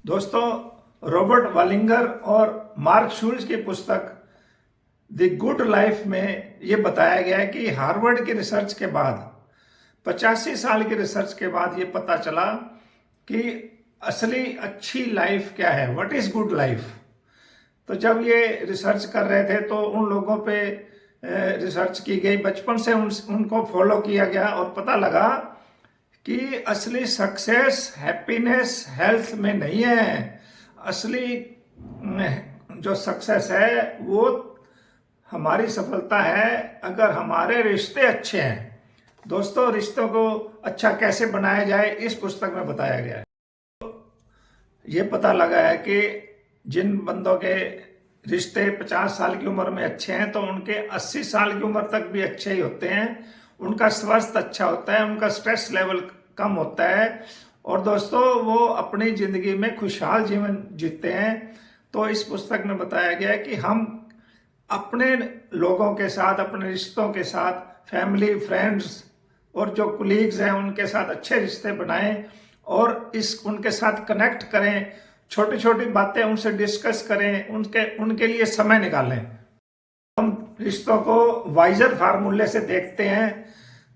दोस्तों, रॉबर्ट वालिंगर और मार्क शूल्स की पुस्तक द गुड लाइफ में ये बताया गया है कि हार्वर्ड की रिसर्च के बाद 85 साल की रिसर्च के बाद ये पता चला कि असली अच्छी लाइफ क्या है, व्हाट इज गुड लाइफ। तो जब ये रिसर्च कर रहे थे तो उन लोगों पे रिसर्च की गई, बचपन से उनको फॉलो किया गया और पता लगा कि असली सक्सेस हैप्पीनेस हेल्थ में नहीं है। असली जो सक्सेस है वो हमारी सफलता है अगर हमारे रिश्ते अच्छे हैं। दोस्तों, रिश्तों को अच्छा कैसे बनाया जाए इस पुस्तक में बताया गया है। ये पता लगा है कि जिन बंदों के रिश्ते 50 साल की उम्र में अच्छे हैं तो उनके 80 साल की उम्र तक भी अच्छे ही होते हैं। उनका स्वास्थ्य अच्छा होता है, उनका स्ट्रेस लेवल कम होता है और दोस्तों वो अपनी जिंदगी में खुशहाल जीवन जीते हैं। तो इस पुस्तक में बताया गया है कि हम अपने लोगों के साथ, अपने रिश्तों के साथ, फैमिली फ्रेंड्स और जो कुलीग्स हैं उनके साथ अच्छे रिश्ते बनाएं और उनके साथ कनेक्ट करें, छोटी छोटी बातें उनसे डिस्कस करें, उनके लिए समय निकालें। हम रिश्तों को वाइजर फार्मूले से देखते हैं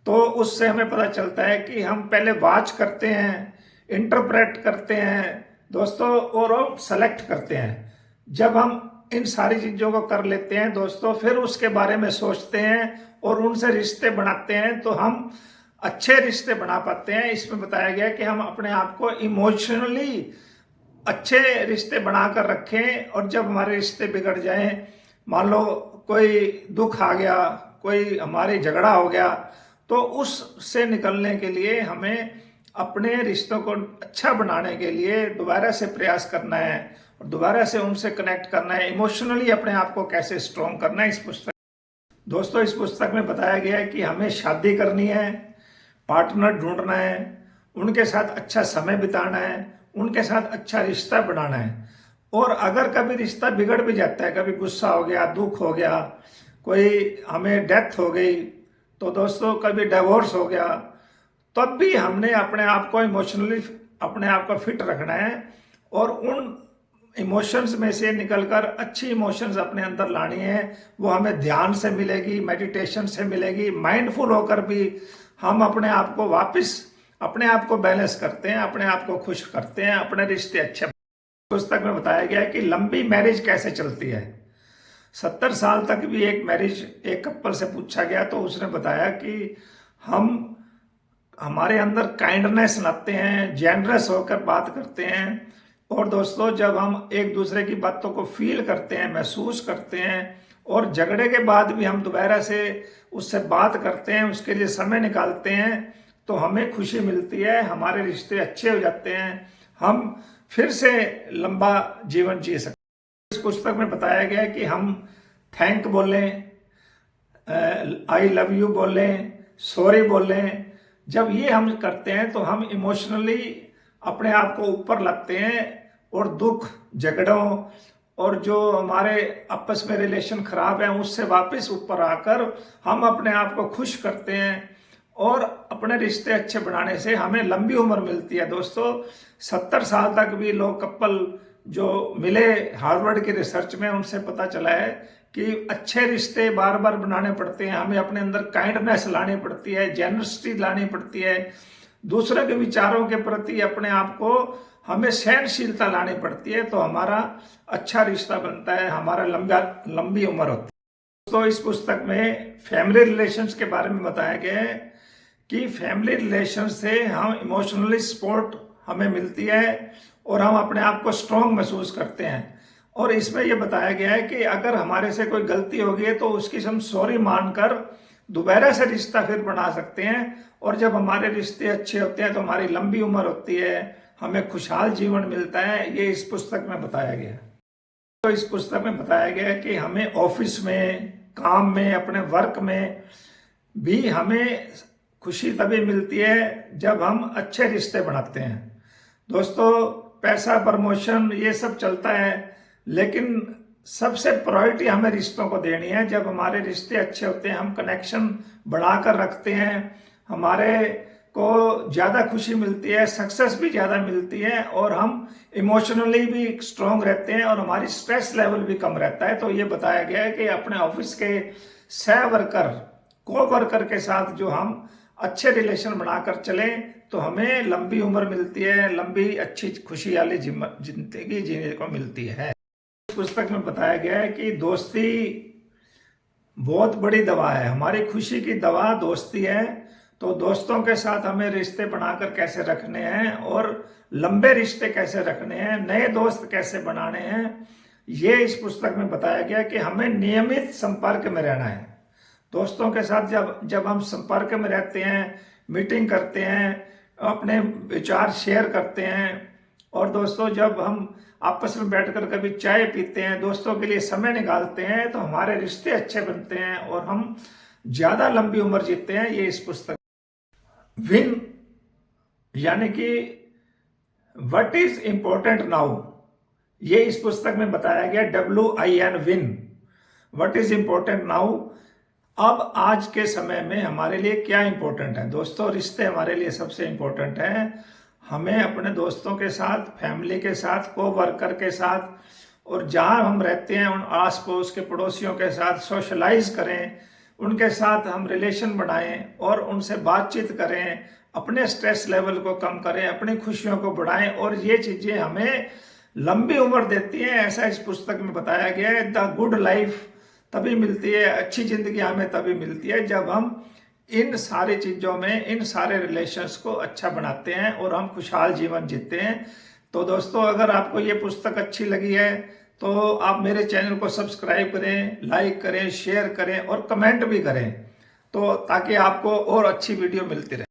तो उससे हमें पता चलता है कि हम पहले वॉच करते हैं, इंटरप्रेट करते हैं दोस्तों, और सेलेक्ट करते हैं। जब हम इन सारी चीज़ों को कर लेते हैं दोस्तों, फिर उसके बारे में सोचते हैं और उनसे रिश्ते बनाते हैं तो हम अच्छे रिश्ते बना पाते हैं। इसमें बताया गया कि हम अपने आप को इमोशनली अच्छे रिश्ते बनाकर रखें और जब हमारे रिश्ते बिगड़ जाएं, मान लो कोई दुख आ गया, कोई हमारी झगड़ा हो गया, तो उससे निकलने के लिए हमें अपने रिश्तों को अच्छा बनाने के लिए दोबारा से प्रयास करना है और दोबारा से उनसे कनेक्ट करना है। इमोशनली अपने आप को कैसे स्ट्रॉन्ग करना है, दोस्तों इस पुस्तक में बताया गया है कि हमें शादी करनी है, पार्टनर ढूंढना है, उनके साथ अच्छा समय बिताना है, उनके साथ अच्छा रिश्ता बनाना है। और अगर कभी रिश्ता बिगड़ भी जाता है, कभी गुस्सा हो गया, दुख हो गया, कोई हमें डेथ हो गई, तो दोस्तों कभी डिवोर्स हो गया, तब भी हमने अपने आप को इमोशनली अपने आप को फिट रखना है और उन इमोशंस में से निकलकर अच्छी इमोशंस अपने अंदर लानी है। वो हमें ध्यान से मिलेगी, मेडिटेशन से मिलेगी, माइंडफुल होकर भी हम अपने आप को वापस अपने आप को बैलेंस करते हैं, अपने आप को खुश करते हैं, अपने रिश्ते अच्छे। पुस्तक में बताया गया है कि लंबी मैरिज कैसे चलती है। 70 साल तक भी एक कपल से पूछा गया तो उसने बताया कि हम हमारे अंदर काइंडनेस लाते हैं, जेनरस होकर बात करते हैं और दोस्तों जब हम एक दूसरे की बातों को फील करते हैं, महसूस करते हैं और झगड़े के बाद भी हम दोबारा से उससे बात करते हैं, उसके लिए समय निकालते हैं, तो हमें खुशी मिलती है, हमारे रिश्ते अच्छे हो जाते हैं, हम फिर से लंबा जीवन जी सकते हैं। इस पुस्तक में बताया गया है कि हम थैंक बोलें, आई लव यू बोलें, सॉरी बोलें। जब ये हम करते हैं तो हम इमोशनली अपने आप को ऊपर लाते हैं और दुख, झगड़ों और जो हमारे आपस में रिलेशन खराब है उससे वापस ऊपर आकर हम अपने आप को खुश करते हैं और अपने रिश्ते अच्छे बनाने से हमें लंबी उम्र मिलती है। दोस्तों 70 साल तक भी लोग कपल जो मिले हार्वर्ड की रिसर्च में, उनसे पता चला है कि अच्छे रिश्ते बार बार बनाने पड़ते हैं, हमें अपने अंदर काइंडनेस लानी पड़ती है, जेनरसिटी लानी पड़ती है, दूसरे के विचारों के प्रति अपने आप को हमें सहनशीलता लानी पड़ती है, तो हमारा अच्छा रिश्ता बनता है, हमारा लंबी उम्र होती है। तो इस पुस्तक में फैमिली रिलेशंस के बारे में बताया गया है कि फैमिली रिलेशन से हम इमोशनली सपोर्ट हमें मिलती है और हम अपने आप को स्ट्रॉन्ग महसूस करते हैं। और इसमें यह बताया गया है कि अगर हमारे से कोई गलती हो गई है तो उसकी हम सॉरी मानकर दोबारा से रिश्ता फिर बना सकते हैं और जब हमारे रिश्ते अच्छे होते हैं तो हमारी लंबी उम्र होती है, हमें खुशहाल जीवन मिलता है। ये इस पुस्तक में बताया गया है। तो इस पुस्तक में बताया गया है कि हमें ऑफिस में, काम में, अपने वर्क में भी हमें खुशी तभी मिलती है जब हम अच्छे रिश्ते बनाते हैं। दोस्तों पैसा, प्रमोशन ये सब चलता है, लेकिन सबसे प्रायोरिटी हमें रिश्तों को देनी है। जब हमारे रिश्ते अच्छे होते हैं, हम कनेक्शन बढ़ाकर रखते हैं, हमारे को ज़्यादा खुशी मिलती है, सक्सेस भी ज़्यादा मिलती है और हम इमोशनली भी स्ट्रांग रहते हैं और हमारी स्ट्रेस लेवल भी कम रहता है। तो ये बताया गया है कि अपने ऑफिस के सह वर्कर, को वर्कर के साथ जो हम अच्छे रिलेशन बनाकर चलें तो हमें लंबी उम्र मिलती है, लंबी अच्छी खुशी वाली जिंदगी जीने को मिलती है। इस पुस्तक में बताया गया है कि दोस्ती बहुत बड़ी दवा है, हमारी खुशी की दवा दोस्ती है। तो दोस्तों के साथ हमें रिश्ते बनाकर कैसे रखने हैं और लंबे रिश्ते कैसे रखने हैं, नए दोस्त कैसे बनाने हैं, ये इस पुस्तक में बताया गया कि हमें नियमित संपर्क में रहना है। दोस्तों के साथ जब हम संपर्क में रहते हैं, मीटिंग करते हैं, अपने विचार शेयर करते हैं और दोस्तों जब हम आपस में बैठकर कभी चाय पीते हैं, दोस्तों के लिए समय निकालते हैं तो हमारे रिश्ते अच्छे बनते हैं और हम ज्यादा लंबी उम्र जीते हैं। ये इस पुस्तक विन यानी कि व्हाट इज इंपॉर्टेंट नाउ, ये इस पुस्तक में बताया गया। WIN win, what is important now. अब आज के समय में हमारे लिए क्या इंपॉर्टेंट है दोस्तों, रिश्ते हमारे लिए सबसे इंपॉर्टेंट है। हमें अपने दोस्तों के साथ, फैमिली के साथ, को वर्कर के साथ और जहाँ हम रहते हैं उन आस पड़ोस के पड़ोसियों के साथ सोशलाइज करें, उनके साथ हम रिलेशन बनाएं और उनसे बातचीत करें, अपने स्ट्रेस लेवल को कम करें, अपनी खुशियों को बढ़ाएं और ये चीज़ें हमें लंबी उम्र देती हैं। ऐसा इस पुस्तक में बताया गया है। द गुड लाइफ तभी मिलती है, अच्छी जिंदगी हमें तभी मिलती है जब हम इन सारी चीज़ों में, इन सारे रिलेशंस को अच्छा बनाते हैं और हम खुशहाल जीवन जीते हैं। तो दोस्तों अगर आपको ये पुस्तक अच्छी लगी है तो आप मेरे चैनल को सब्सक्राइब करें, लाइक करें, शेयर करें और कमेंट भी करें, तो ताकि आपको और अच्छी वीडियो मिलती रहे।